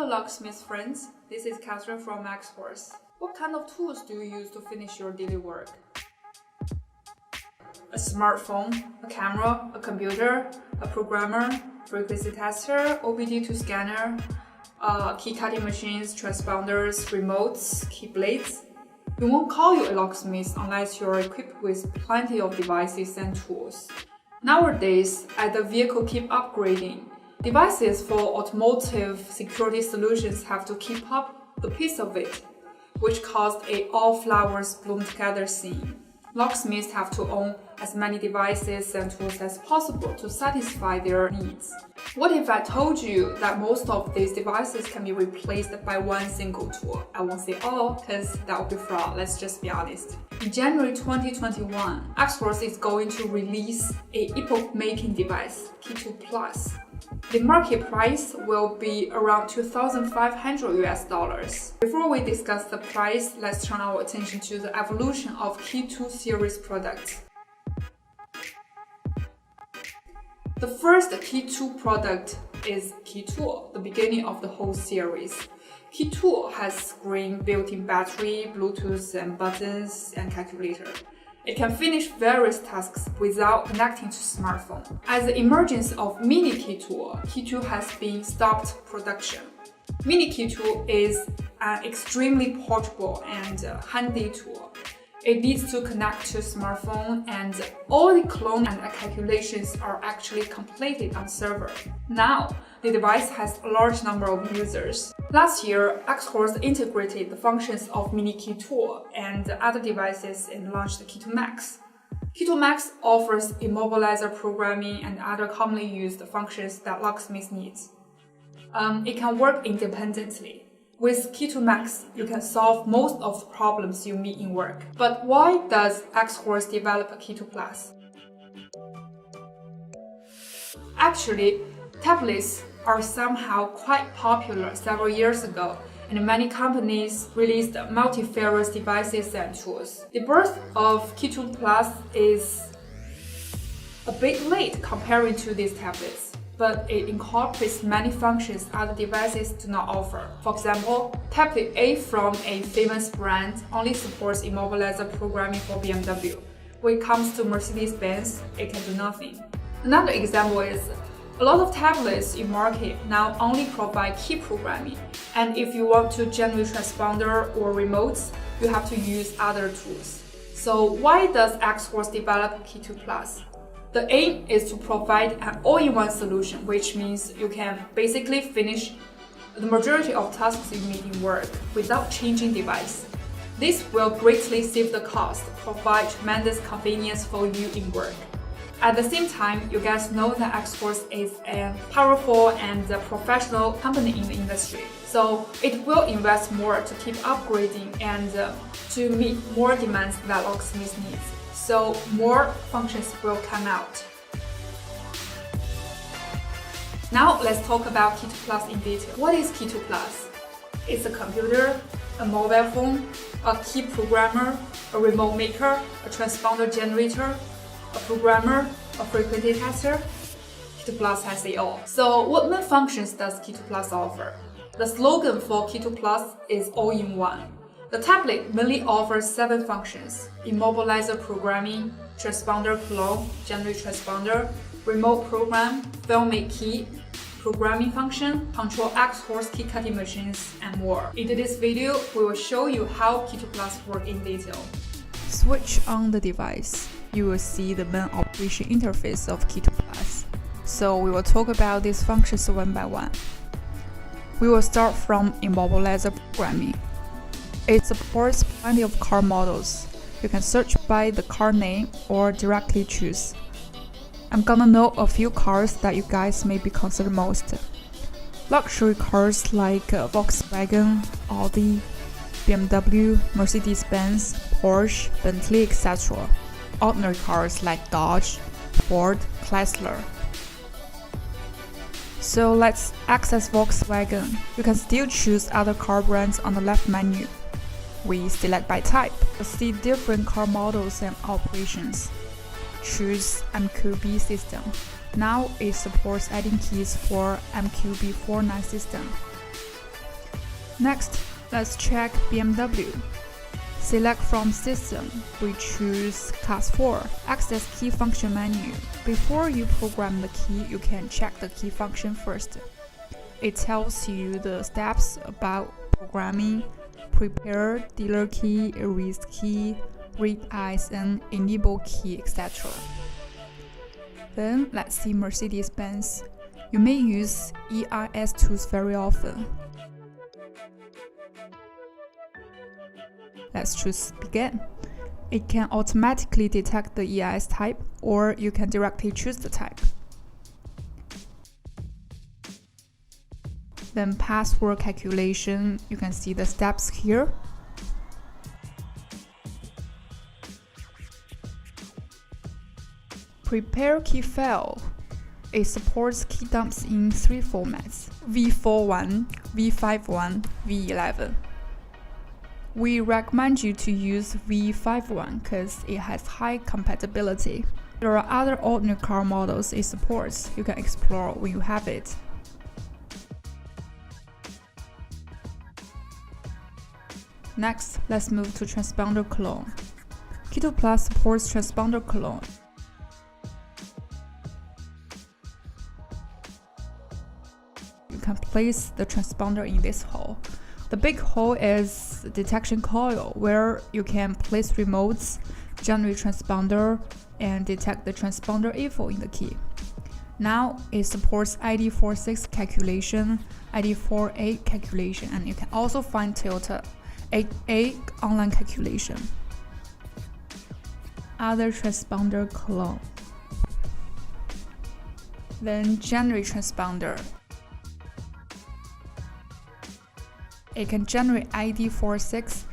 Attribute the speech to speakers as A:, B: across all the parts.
A: Hello locksmith friends, this is Catherine from Xhorse. What kind of tools do you use to finish your daily work? A smartphone, a camera, a computer, a programmer, frequency tester, OBD2 scanner, key cutting machines, transponders, remotes, key blades. We won't call you a locksmith unless you're equipped with plenty of devices and tools. Nowadays, as the vehicle keep upgrading, devices for automotive security solutions have to keep up the pace of it, which caused a all flowers bloom together scene. Locksmiths have to own as many devices and tools as possible to satisfy their needs. What if I told you that most of these devices can be replaced by one single tool? I won't say all, because that would be fraud, let's just be honest. In January 2021, Xhorse is going to release an epoch-making device, Key2 Plus. The market price will be around $2,500. Before we discuss the price, let's turn our attention to the evolution of Key2 series products. The first Key2 product is Key2, the beginning of the whole series. Key2 has screen, built-in battery, Bluetooth and buttons, and calculator. It can finish various tasks without connecting to smartphone. As the emergence of Mini Key2, Key2 has been stopped production. Mini Key2 is an extremely portable and handy tool. It needs to connect to smartphone, and all the clone and calculations are actually completed on server. Now, the device has a large number of users. Last year, Xhorse integrated the functions of Mini Key2 and other devices and launched Key2 Max. Key2 Max offers immobilizer programming and other commonly used functions that locksmith needs. It can work independently. With Key2 Max, you can solve most of the problems you meet in work. But why does Xhorse develop Key2 Plus? Actually, tablets are somehow quite popular several years ago, and many companies released multifarious devices and tools. The birth of Key2 Plus is a bit late comparing to these tablets, but it incorporates many functions other devices do not offer. For example, tablet A from a famous brand only supports immobilizer programming for BMW. When it comes to Mercedes-Benz, it can do nothing. Another example is a lot of tablets in market now only provide key programming, and if you want to generate transponder or remotes, you have to use other tools. So why does Xhorse develop Key2 Plus? The aim is to provide an all-in-one solution, which means you can basically finish the majority of tasks you meet in work without changing device. This will greatly save the cost, provide tremendous convenience for you in work. At the same time, you guys know that Xhorse is a powerful and professional company in the industry, so it will invest more to keep upgrading and to meet more demands that locksmith needs. So more functions will come out. Now let's talk about Key2 Plus in detail. What is Key2 Plus? It's a computer, a mobile phone, a key programmer, a remote maker, a transponder generator, a programmer, a frequency tester. Key2 Plus has it all. So what main functions does Key2 Plus offer? The slogan for Key2 Plus is all-in-one. The tablet mainly offers 7 functions: immobilizer programming, transponder clone, generate transponder, remote program, filmate key, programming function, control Xhorse key cutting machines, and more. In this video, we will show you how Key2 Plus works in detail. Switch on the device. You will see the main operation interface of Key2 Plus. So we will talk about these functions one by one. We will start from immobilizer programming. It supports plenty of car models. You can search by the car name or directly choose. I'm gonna know a few cars that you guys may be considered most. Luxury cars like Volkswagen, Audi, BMW, Mercedes-Benz, Porsche, Bentley, etc. Ordinary cars like Dodge, Ford, Chrysler. So let's access Volkswagen. You can still choose other car brands on the left menu. We select by type to see different car models and operations. Choose MQB system. Now it supports adding keys for MQB49 system. Next, let's check BMW. Select from System, we choose Class 4, Access Key Function menu. Before you program the key, you can check the key function first. It tells you the steps about programming, prepare dealer key, erase key, read ISN, enable key, etc. Then let's see Mercedes-Benz. You may use EIS tools very often. Let's choose Begin. It can automatically detect the EIS type, or you can directly choose the type. Then password calculation, you can see the steps here. Prepare key file. It supports key dumps in 3 formats: V41, V51, V11. We recommend you to use V51 because it has high compatibility. There are other ordinary car models it supports. You can explore when you have it. Next, let's move to transponder clone. Keto Plus supports transponder clone. You can place the transponder in this hole. The big hole is the detection coil, where you can place remotes, generate transponder, and detect the transponder info in the key. Now it supports ID46 calculation, ID48 calculation, and you can also find Toyota 8A online calculation. Other transponder clone. Then generate transponder. It can generate ID46.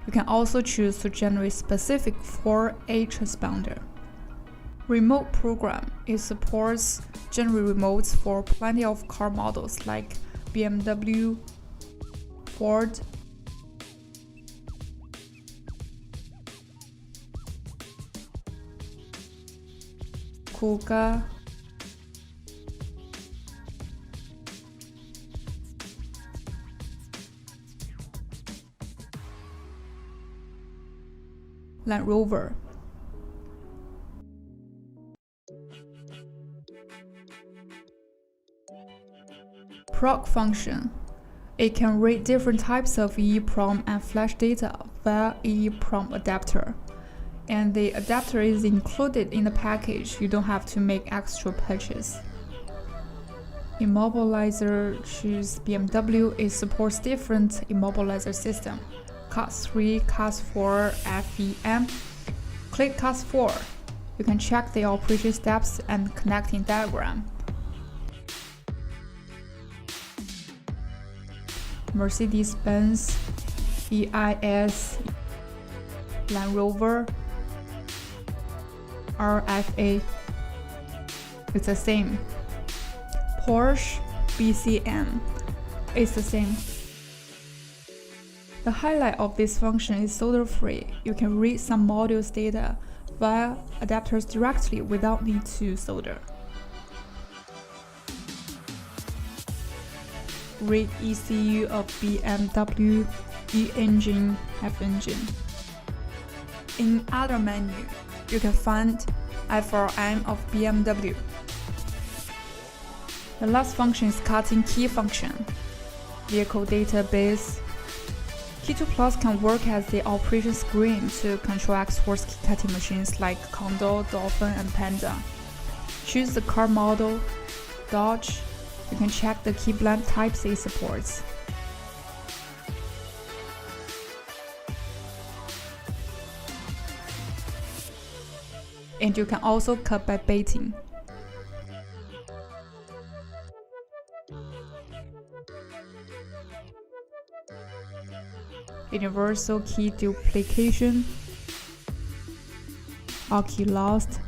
A: You can also choose to generate specific for a transponder. Remote program. It supports generate remotes for plenty of car models like BMW, Ford, Kuga, Land Rover. Proc function. It can read different types of EEPROM and flash data via EEPROM adapter. And the adapter is included in the package. You don't have to make extra purchase. Immobilizer, choose BMW. It supports different immobilizer system. Class 3, Class 4, FEM. Click Class 4. You can check the operation steps and connecting diagram. Mercedes-Benz, EIS, Land Rover, RFA. It's the same. Porsche, BCM. It's the same. The highlight of this function is solder-free. You can read some modules data via adapters directly without need to solder. Read ECU of BMW, E-engine, F-engine. In other menu, you can find FRM of BMW. The last function is cutting key function. Vehicle database. Keto Plus can work as the operation screen to control Xhorse key cutting machines like Condor, Dolphin, and Panda. Choose the car model, Dodge. You can check the key blend types it supports. And you can also cut by baiting. Universal key duplication, or key lost,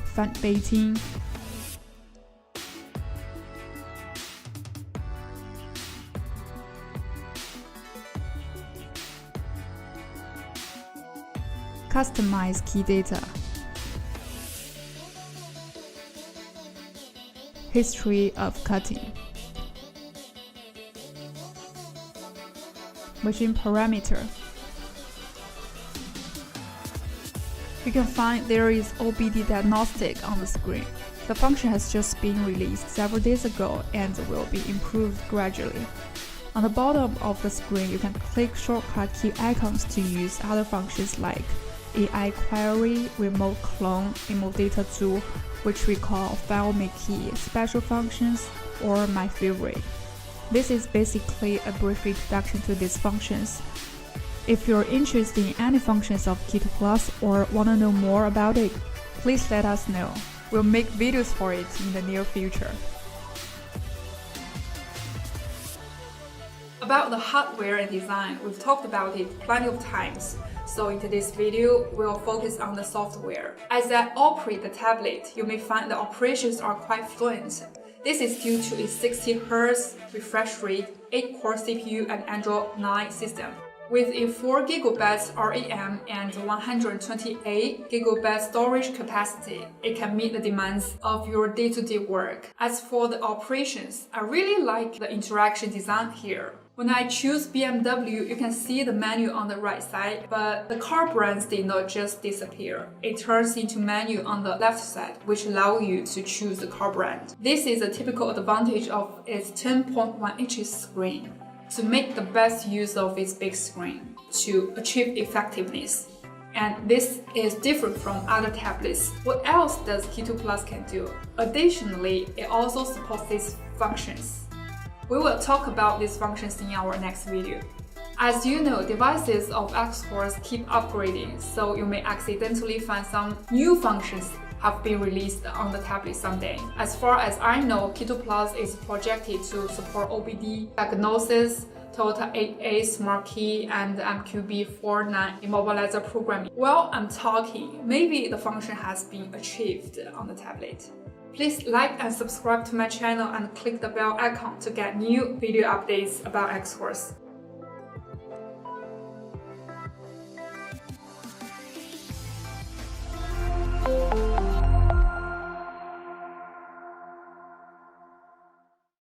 A: fat baiting,
B: customize key data. History of cutting. Machine parameter. You can find there is OBD diagnostic on the screen. The function has just been released several days ago and will be improved gradually. On the bottom of the screen, you can click shortcut key icons to use other functions like AI query, remote clone, remove data tool, which we call file make key, special functions, or my favorite. This is basically a brief introduction to these functions. If you're interested in any functions of Key2 Plus or want to know more about it, please let us know. We'll make videos for it in the near future.
A: About the hardware and design, we've talked about it plenty of times. So in today's video, we'll focus on the software. As I operate the tablet, you may find the operations are quite fluent. This is due to its 60 Hz refresh rate, 8-core CPU and Android 9 system. With a 4 GB RAM and 128 GB storage capacity, it can meet the demands of your day-to-day work. As for the operations, I really like the interaction design here. When I choose BMW, you can see the menu on the right side, but the car brands did not just disappear. It turns into menu on the left side, which allows you to choose the car brand. This is a typical advantage of its 10.1 inches screen. To make the best use of its big screen to achieve effectiveness. And this is different from other tablets. What else does Key2 Plus can do? Additionally, it also supports these functions. We will talk about these functions in our next video. As you know, devices of Xhorse keep upgrading, so you may accidentally find some new functions have been released on the tablet someday. As far as I know, Key2 Plus is projected to support OBD diagnosis, Toyota 8A Smart Key, and MQB49 immobilizer programming. While I'm talking, maybe the function has been achieved on the tablet. Please like and subscribe to my channel and click the bell icon to get new video updates about Xhorse.